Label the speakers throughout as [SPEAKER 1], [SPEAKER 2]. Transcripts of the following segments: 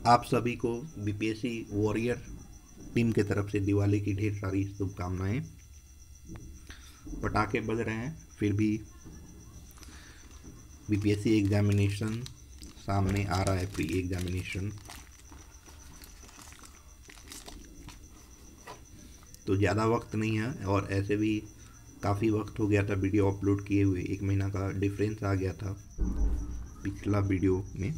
[SPEAKER 1] आप सभी को बीपीएससी वॉरियर टीम के तरफ से दिवाली की ढेर सारी शुभकामनाएं। पटाखे बज रहे हैं, फिर भी बीपीएससी एग्जामिनेशन सामने आ रहा है, प्री एग्जामिनेशन। तो ज़्यादा वक्त नहीं है और ऐसे भी काफ़ी वक्त हो गया था वीडियो अपलोड किए हुए, 1 महीना का डिफरेंस आ गया था पिछला वीडियो में।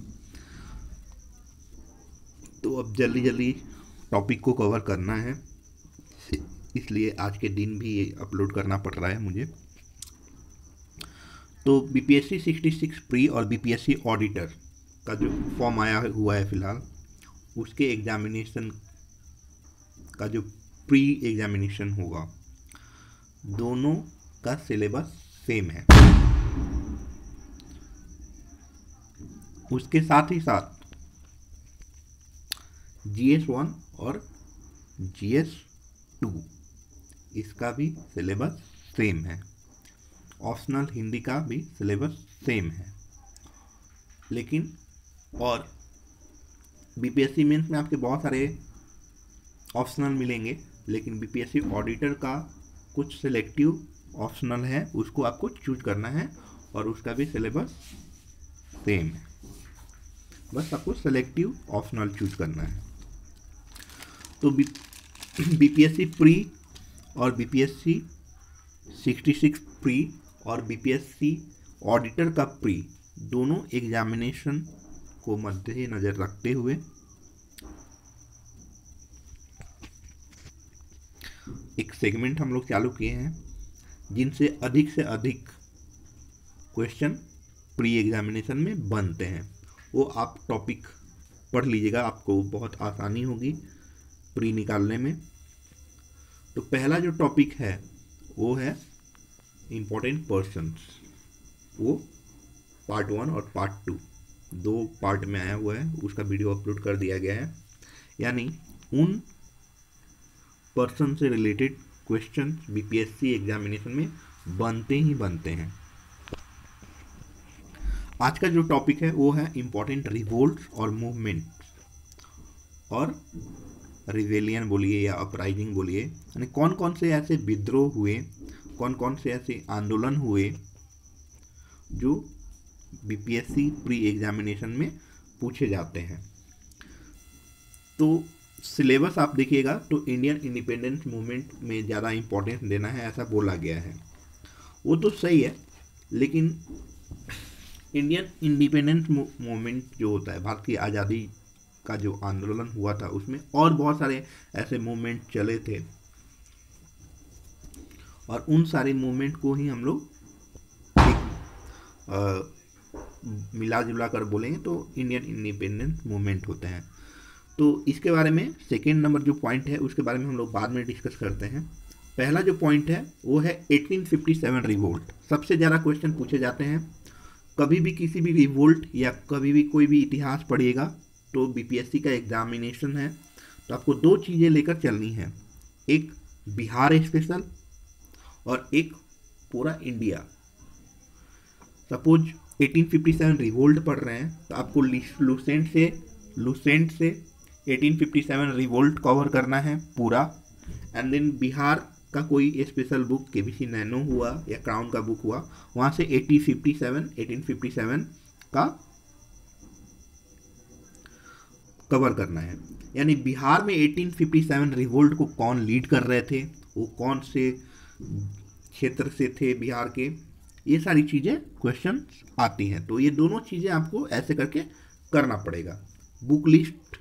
[SPEAKER 1] तो अब जल्दी जल्दी टॉपिक को कवर करना है, इसलिए आज के दिन भी ये अपलोड करना पड़ रहा है मुझे। तो बीपीएससी 66 प्री और बीपीएससी ऑडिटर का जो फॉर्म आया हुआ है फ़िलहाल, उसके एग्जामिनेशन का जो प्री एग्जामिनेशन होगा, दोनों का सिलेबस सेम है। उसके साथ ही साथ GS1 और GS2 इसका भी सिलेबस सेम है। ऑप्शनल हिंदी का भी सिलेबस सेम है। लेकिन और बीपीएससी मेंस में आपके बहुत सारे ऑप्शनल मिलेंगे, लेकिन बीपीएससी ऑडिटर का कुछ सिलेक्टिव ऑप्शनल है, उसको आपको चूज करना है और उसका भी सिलेबस सेम है। बस आपको सिलेक्टिव ऑप्शनल चूज करना है। तो बीपीएससी प्री और बीपीएससी 66 प्री और बीपीएससी ऑडिटर का प्री, दोनों एग्जामिनेशन को मद्देनजर रखते हुए एक सेगमेंट हम लोग चालू किए हैं, जिनसे अधिक क्वेश्चन प्री एग्जामिनेशन में बनते हैं। वो आप टॉपिक पढ़ लीजिएगा, आपको बहुत आसानी होगी प्री निकालने में। तो पहला जो टॉपिक है वो है इम्पोर्टेंट पर्सन्स। वो पार्ट 1 और पार्ट 2 दो पार्ट में आया हुआ है, उसका वीडियो अपलोड कर दिया गया है। यानी उन पर्सन से रिलेटेड क्वेश्चन बीपीएससी एग्जामिनेशन में बनते ही बनते हैं। आज का जो टॉपिक है वो है इम्पोर्टेंट रिवोल्ट और मूवमेंट और रिवेलियन बोलिए या अपराइजिंग बोलिए, यानी कौन कौन से ऐसे विद्रोह हुए, कौन कौन से ऐसे आंदोलन हुए जो बीपीएससी प्री एग्जामिनेशन में पूछे जाते हैं। तो सिलेबस आप देखिएगा तो इंडियन इंडिपेंडेंस मूवमेंट में ज़्यादा इम्पोर्टेंस देना है, ऐसा बोला गया है। वो तो सही है, लेकिन इंडियन इंडिपेंडेंस मूवमेंट जो होता है, भारत की आज़ादी का जो आंदोलन हुआ था, उसमें और बहुत सारे ऐसे मूवमेंट चले थे और उन सारे मूवमेंट को ही हम लोग मिला जुला कर बोलेंगे तो इंडियन इंडिपेंडेंस मूवमेंट होते हैं। तो इसके बारे में सेकेंड नंबर जो पॉइंट है उसके बारे में हम लोग बाद में डिस्कस करते हैं। पहला जो पॉइंट है वो है 1857 रिवोल्ट। सबसे ज़्यादा क्वेश्चन पूछे जाते हैं। कभी भी किसी भी रिवोल्ट या कभी भी कोई भी इतिहास पढ़िएगा तो बीपीएससी का एग्जामिनेशन है, तो आपको दो चीज़ें लेकर चलनी है, एक बिहार स्पेशल और एक पूरा इंडिया। सपोज 1857 रिवोल्ट पढ़ रहे हैं तो आपको लुसेंट से 1857 रिवोल्ट कवर करना है पूरा, एंड देन बिहार का कोई स्पेशल बुक केबीसी नैनो हुआ या क्राउन का बुक हुआ, वहाँ से 1857 का कवर करना है। यानी बिहार में 1857 रिवोल्ट को कौन लीड कर रहे थे, वो कौन से क्षेत्र से थे बिहार के, ये सारी चीज़ें क्वेश्चन आती हैं। तो ये दोनों चीज़ें आपको ऐसे करके करना पड़ेगा। Book list,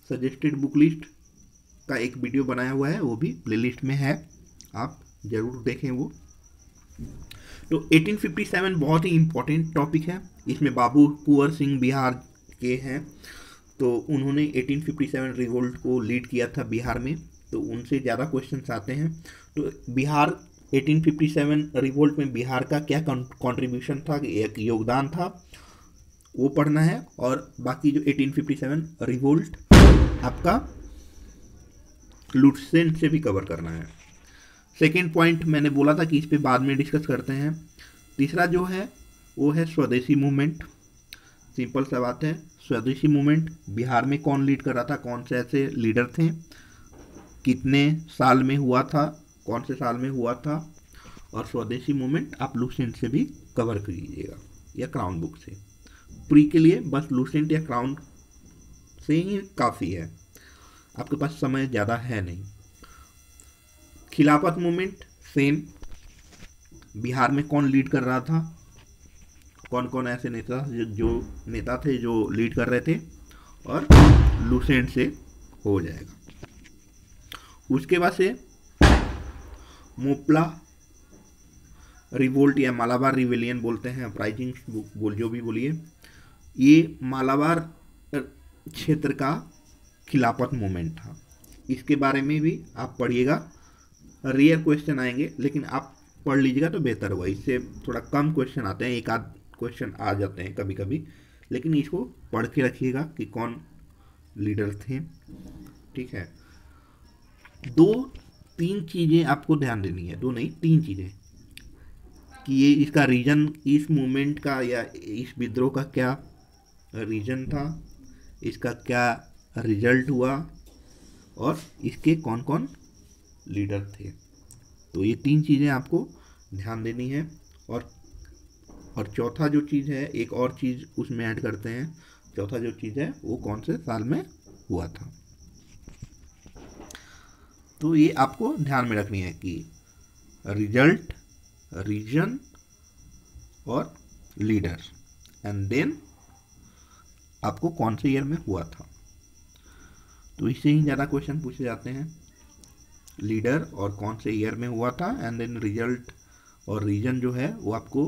[SPEAKER 1] suggested book list का एक वीडियो बनाया हुआ है, वो भी प्लेलिस्ट में है, आप ज़रूर देखें वो। तो 1857 बहुत ही इम्पोर्टेंट टॉपिक है। इसमें बाबू कुंवर सिंह बिहार के हैं, तो उन्होंने 1857 रिवोल्ट को लीड किया था बिहार में, तो उनसे ज़्यादा क्वेश्चंस आते हैं। तो बिहार 1857 रिवोल्ट में बिहार का क्या कंट्रीब्यूशन था, एक योगदान था, वो पढ़ना है। और बाकी जो 1857 रिवोल्ट आपका लुसेंट से भी कवर करना है। सेकेंड पॉइंट मैंने बोला था कि इस पे बाद में डिस्कस करते हैं। तीसरा जो है वो है स्वदेशी मूवमेंट। सिंपल सा बात है। स्वदेशी मूवमेंट बिहार में कौन लीड कर रहा था, कौन से ऐसे लीडर थे, कितने साल में हुआ था, कौन से साल में हुआ था, और स्वदेशी मूवमेंट आप लूसेंट से भी कवर कीजिएगा या क्राउन बुक से। प्री के लिए बस लूसेंट या क्राउन से ही काफ़ी है, आपके पास समय ज़्यादा है नहीं। खिलाफत मूवमेंट सेम, बिहार में कौन लीड कर रहा था, कौन कौन ऐसे नेता जो नेता थे जो लीड कर रहे थे, और लूसेंट से हो जाएगा। उसके बाद से मोपला रिवोल्ट या मालाबार रिवेलियन बोलते हैं, अपराइजिंग बोल जो भी बोलिए, ये मालाबार क्षेत्र का खिलाफत मूवमेंट था। इसके बारे में भी आप पढ़िएगा, रेयर क्वेश्चन आएंगे लेकिन आप पढ़ लीजिएगा तो बेहतर होगा। इससे थोड़ा कम क्वेश्चन आते हैं, एक आध क्वेश्चन आ जाते हैं कभी कभी, लेकिन इसको पढ़ के रखिएगा कि कौन लीडर थे। ठीक है, दो तीन चीज़ें आपको ध्यान देनी है, दो नहीं तीन चीज़ें, कि ये इसका रीजन, इस मूवमेंट का या इस विद्रोह का क्या रीजन था, इसका क्या रिजल्ट हुआ, और इसके कौन कौन लीडर थे। तो ये तीन चीज़ें आपको ध्यान देनी है। और चौथा जो चीज़ है, एक और चीज़ उसमें ऐड करते हैं, चौथा जो चीज़ है वो कौन से साल में हुआ था। तो ये आपको ध्यान में रखनी है कि रिजल्ट, रीजन और लीडर, एंड देन आपको कौन से ईयर में हुआ था। तो इससे ही ज़्यादा क्वेश्चन पूछे जाते हैं, लीडर और कौन से ईयर में हुआ था, एंड देन रिजल्ट और रीजन जो है वो आपको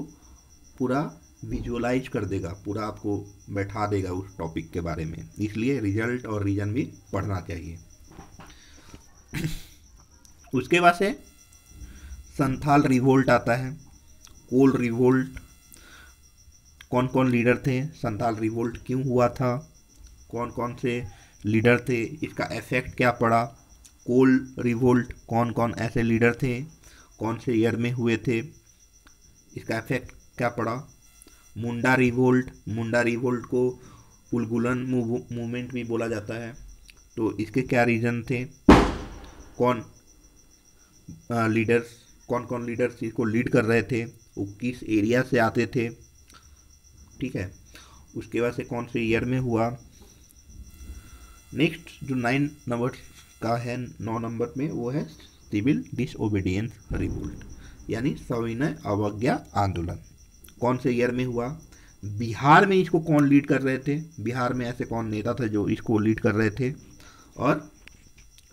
[SPEAKER 1] पूरा विजुअलाइज कर देगा, पूरा आपको बैठा देगा उस टॉपिक के बारे में, इसलिए रिजल्ट और रीजन भी पढ़ना चाहिए। उसके बाद से संथाल रिवोल्ट आता है, कोल रिवोल्ट, कौन कौन लीडर थे, संथाल रिवोल्ट क्यों हुआ था, कौन कौन से लीडर थे, इसका इफेक्ट क्या पड़ा, कोल रिवोल्ट कौन कौन ऐसे लीडर थे, कौन से ईयर में हुए थे, इसका इफेक्ट क्या पड़ा। मुंडा रिवोल्ट, मुंडा रिवोल्ट को उलगुलन मूवमेंट भी बोला जाता है, तो इसके क्या रीजन थे, कौन लीडर्स, कौन कौन लीडर्स इसको लीड कर रहे थे, वो किस एरिया से आते थे। ठीक है, उसके बाद से कौन से ईयर में हुआ। नेक्स्ट जो 9 नंबर का है, 9 नंबर में वो है सिविल डिसओबीडियंस रिवोल्ट, यानी सविनय अवज्ञा आंदोलन, कौन से ईयर में हुआ, बिहार में इसको कौन लीड कर रहे थे, बिहार में ऐसे कौन नेता थे जो इसको लीड कर रहे थे, और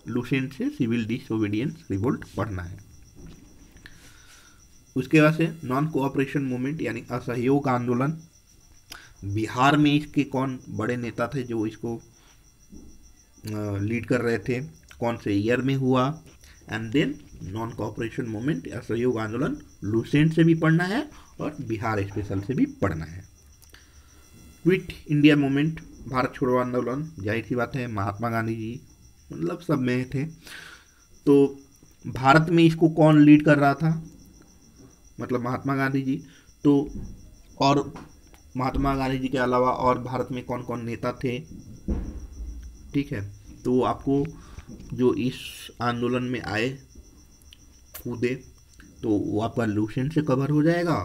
[SPEAKER 1] लूसेंट से सिविल डिसओबीडियंस रिवोल्ट पढ़ना है। उसके बाद से नॉन कोऑपरेशन मूवमेंट यानी असहयोग आंदोलन, बिहार में इसके कौन बड़े नेता थे जो इसको लीड कर रहे थे, कौन से ईयर में हुआ, and then non cooperation movement या सहयोग आंदोलन लूसेंट से भी पढ़ना है और बिहार स्पेशल से भी पढ़ना है। क्विट इंडिया मूवमेंट, भारत छोड़ो आंदोलन, जाहिर सी बात है महात्मा गांधी जी मतलब सब में थे, तो भारत में इसको कौन लीड कर रहा था, मतलब महात्मा गांधी जी। तो और महात्मा गांधी जी के अलावा और भारत में कौन कौन नेता थे, ठीक है, तो आपको जो इस आंदोलन में आए कूदे तो वो आपका लूसेंट से कवर हो जाएगा,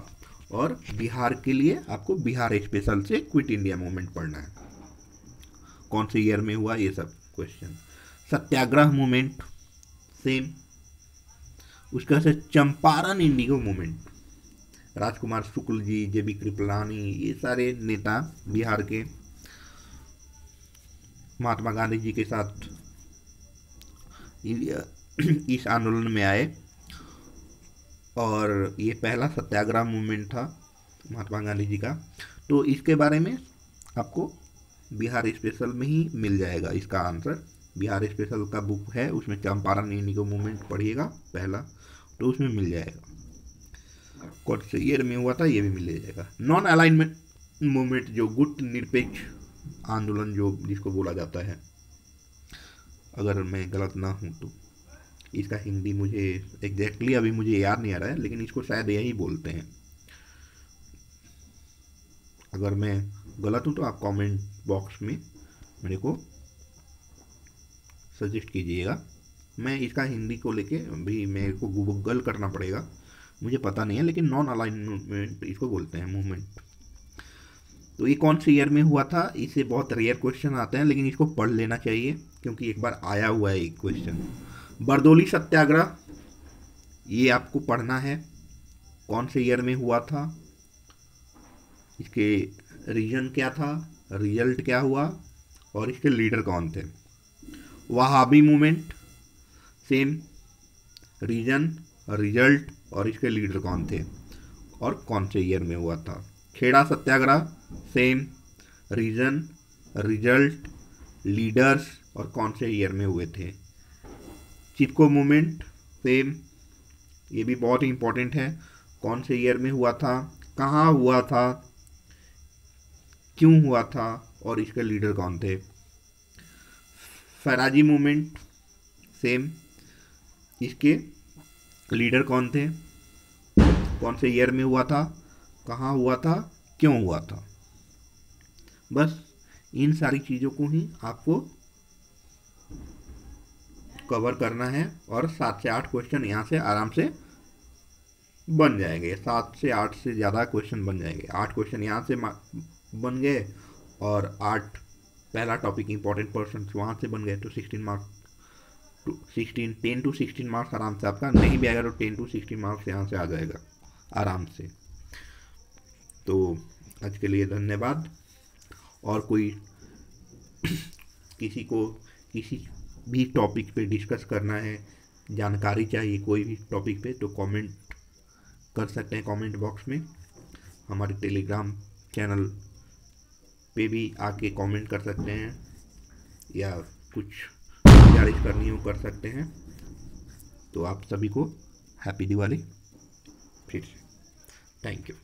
[SPEAKER 1] और बिहार के लिए आपको बिहार स्पेशल से क्विट इंडिया मूवमेंट पढ़ना है, कौन से ईयर में हुआ, ये सब क्वेश्चन। सत्याग्रह मूवमेंट सेम, उसके बाद चंपारण इंडिगो मूवमेंट, राजकुमार शुक्ल जी, जेबी कृपलानी, ये सारे नेता बिहार के महात्मा गांधी जी के साथ इस आंदोलन में आए, और ये पहला सत्याग्रह मूवमेंट था महात्मा गांधी जी का। तो इसके बारे में आपको बिहार स्पेशल में ही मिल जाएगा इसका आंसर, बिहार स्पेशल का बुक है उसमें चंपारण इंडिगो मूवमेंट पढ़िएगा पहला, तो उसमें मिल जाएगा कौन से ईयर में हुआ था, ये भी मिल जाएगा। नॉन अलाइनमेंट मूवमेंट जो गुट निरपेक्ष आंदोलन जो जिसको बोला जाता है, अगर मैं गलत ना हूँ तो इसका हिंदी मुझे एग्जैक्टली अभी मुझे याद नहीं आ रहा है, लेकिन इसको शायद यही बोलते हैं, अगर मैं गलत हूँ तो आप कमेंट बॉक्स में मेरे को सजेस्ट कीजिएगा। मैं इसका हिंदी को लेके भी मेरे को गूगल करना पड़ेगा, मुझे पता नहीं है, लेकिन नॉन अलाइन मूवमेंट इसको बोलते हैं, मूवमेंट। तो ये कौन से ईयर में हुआ था? इससे बहुत रेयर क्वेश्चन आते हैं, लेकिन इसको पढ़ लेना चाहिए क्योंकि एक बार आया हुआ है एक क्वेश्चन। बरदौली सत्याग्रह, ये आपको पढ़ना है, कौन से ईयर में हुआ था, इसके रीजन क्या था, रिजल्ट क्या हुआ और इसके लीडर कौन थे। Wahabi movement, same, reason, result और इसके लीडर कौन थे और कौन से ईयर में हुआ था। खेड़ा सत्याग्रह, सेम, रीजन, रिजल्ट, लीडर्स और कौन से ईयर में हुए थे। चिपको मूवमेंट, सेम, ये भी बहुत ही इंपॉर्टेंट है, कौन से ईयर में हुआ था, कहाँ हुआ था, क्यों हुआ था और इसके लीडर कौन थे। फराजी मूवमेंट, सेम, इसके लीडर कौन थे, कौन से ईयर में हुआ था, कहाँ हुआ था, क्यों हुआ था। बस इन सारी चीज़ों को ही आपको कवर करना है और 7 से 8 क्वेश्चन यहाँ से आराम से बन जाएंगे। 7 से 8 से ज़्यादा क्वेश्चन बन जाएंगे। 8 क्वेश्चन यहाँ से बन गए और 8 पहला टॉपिक इंपॉर्टेंट पर्सन वहाँ से बन गए, तो 16 मार्क्स, 10 to 16 मार्क्स आराम से आपका, नहीं भी आएगा तो 10 to 16 मार्क्स यहाँ से आ जाएगा आराम से। तो आज के लिए धन्यवाद। और कोई किसी को किसी भी टॉपिक पे डिस्कस करना है, जानकारी चाहिए कोई भी टॉपिक पे, तो कमेंट कर सकते हैं कमेंट बॉक्स में। हमारे टेलीग्राम चैनल पे भी आके कमेंट कर सकते हैं या कुछ गुजारिश करनी हो कर सकते हैं। तो आप सभी को हैप्पी दिवाली फिर से। Thank you.